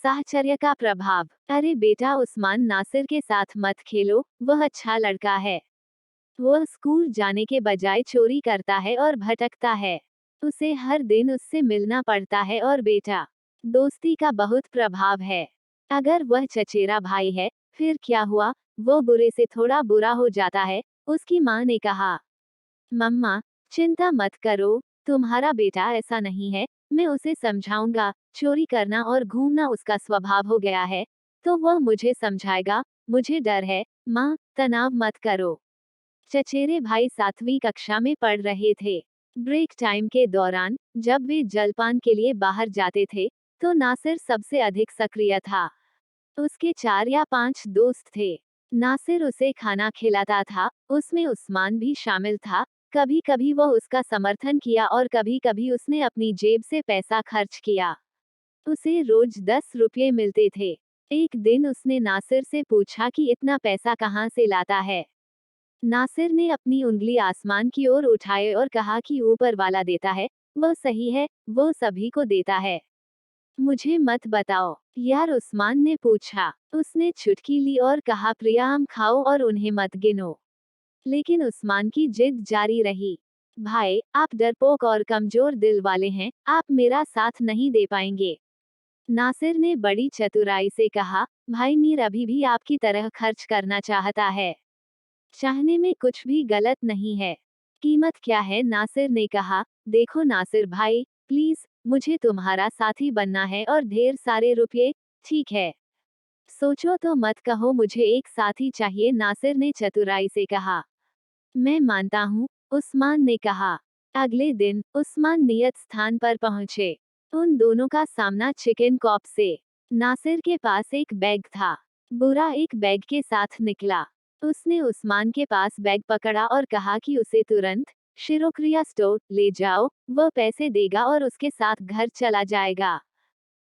साहचर्य का प्रभाव। अरे बेटा उस्मान, नासिर के साथ मत खेलो, वह अच्छा लड़का है। वह स्कूल जाने के बजाय चोरी करता है और भटकता है। उसे हर दिन उससे मिलना पड़ता है। और बेटा, दोस्ती का बहुत प्रभाव है। अगर वह चचेरा भाई है, फिर क्या हुआ, वो बुरे से थोड़ा बुरा हो जाता है। उसकी माँ ने कहा। मम्मा, चिंता मत करो, तुम्हारा बेटा ऐसा नहीं है, मैं उसे समझाऊंगा। चोरी करना और घूमना उसका स्वभाव हो गया है, तो वह मुझे समझाएगा। मुझे डर है। माँ, तनाव मत करो। चचेरे भाई 7वीं कक्षा में पढ़ रहे थे। ब्रेक टाइम के दौरान जब वे जलपान के लिए बाहर जाते थे, तो नासिर सबसे अधिक सक्रिय था। उसके 4 या 5 दोस्त थे। नासिर उसे खाना खिलाता था, उसमें उस्मान भी शामिल था। कभी कभी वो उसका समर्थन किया और कभी कभी उसने अपनी जेब से पैसा खर्च किया। उसे रोज 10 रुपये मिलते थे। एक दिन उसने नासिर से पूछा कि इतना पैसा कहाँ से लाता है। नासिर ने अपनी उंगली आसमान की ओर उठाए और कहा कि ऊपर वाला देता है, वो सही है, वो सभी को देता है। मुझे मत बताओ यार, उस्मान ने पूछा। उसने चुटकी ली और कहा, प्रिया आम खाओ और उन्हें मत गिनो। लेकिन उस्मान की जिद जारी रही। भाई, आप डरपोक और कमजोर दिल वाले हैं, आप मेरा साथ नहीं दे पाएंगे। नासिर ने बड़ी चतुराई से कहा, भाई मीर अभी भी आपकी तरह खर्च करना चाहता है। चाहने में कुछ भी गलत नहीं है। कीमत क्या है, नासिर ने कहा। देखो नासिर भाई, प्लीज, मुझे तुम्हारा साथी बनना है और ढेर सारे रुपये। ठीक है, सोचो तो मत कहो मुझे एक साथी चाहिए, नासिर ने चतुराई से कहा। मैं मानता हूँ, उस्मान ने कहा। अगले दिन उस्मान नियत स्थान पर पहुंचे। उन दोनों का सामना चिकन कॉप से। नासिर के पास एक बैग था। बुरा एक बैग के साथ निकला। उसने उस्मान के पास बैग पकड़ा और कहा कि उसे तुरंत शिरोक्रिया स्टोर ले जाओ, वह पैसे देगा और उसके साथ घर चला जाएगा।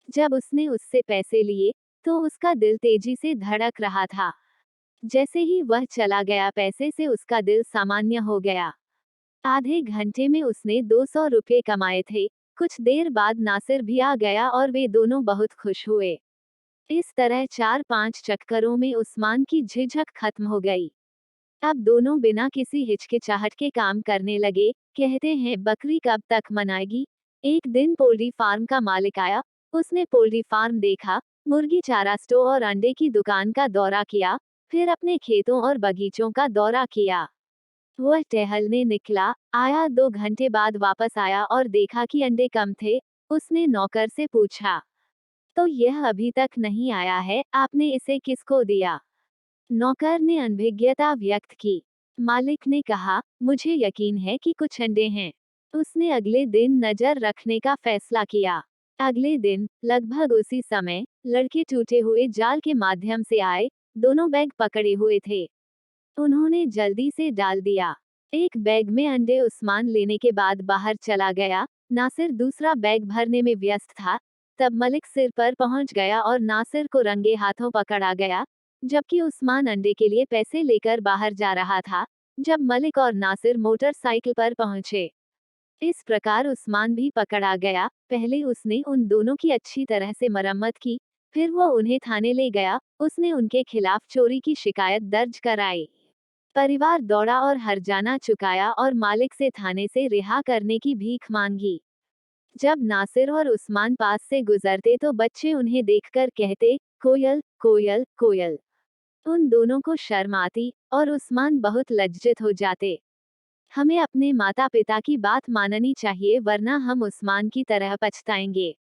जब उसने उससे पैसे लिए, तो उसका दिल तेजी से धड़क रहा था। जैसे ही वह चला गया, पैसे से उसका दिल सामान्य हो गया। आधे घंटे में उसने 200 रुपये कमाए थे। कुछ देर बाद नासिर भी आ गया और वे दोनों बहुत खुश हुए। इस तरह 4-5 चक्करों में उस्मान की झिझक खत्म हो गई। अब दोनों बिना किसी हिचकिचाहट के काम करने लगे। कहते हैं, बकरी कब तक मनाएगी। एक दिन पोल्ट्री फार्म का मालिक आया। उसने पोल्ट्री फार्म देखा, मुर्गी चारा स्टोर और अंडे की दुकान का दौरा किया, फिर अपने खेतों और बगीचों का दौरा किया। वह टहलने निकला, आया, 2 घंटे बाद वापस आया और देखा कि अंडे कम थे। उसने नौकर से पूछा, तो यह अभी तक नहीं आया है, आपने इसे किसको दिया। नौकर ने अनभिज्ञता व्यक्त की। मालिक ने कहा, मुझे यकीन है कि कुछ अंडे हैं। उसने अगले दिन नजर रखने का फैसला किया। अगले दिन लगभग उसी समय लड़के टूटे हुए जाल के माध्यम से आए। दोनों बैग पकड़े हुए थे। उन्होंने जल्दी से डाल दिया। एक बैग में अंडे उस्मान लेने के बाद बाहर चला गया। नासिर दूसरा बैग भरने में व्यस्त था। तब मलिक सिर पर पहुंच गया और नासिर को रंगे हाथों पकड़ा गया, जबकि उस्मान अंडे के लिए पैसे लेकर बाहर जा रहा था। जब मलिक और नासिर मोटरसाइकिल पर पहुंचे, इस प्रकार उस्मान भी पकड़ा गया। पहले उसने उन दोनों की अच्छी तरह से मरम्मत की, फिर वो उन्हें थाने ले गया। उसने उनके खिलाफ चोरी की शिकायत दर्ज कराई। परिवार दौड़ा और हर्जाना चुकाया और मालिक से थाने से रिहा करने की भीख मांगी। जब नासिर और उस्मान पास से गुजरते तो बच्चे उन्हें देखकर कहते, कोयल कोयल कोयल। उन दोनों को शर्म आती और उस्मान बहुत लज्जित हो जाते। हमें अपने माता पिता की बात माननी चाहिए, वरना हम उस्मान की तरह पछताएंगे।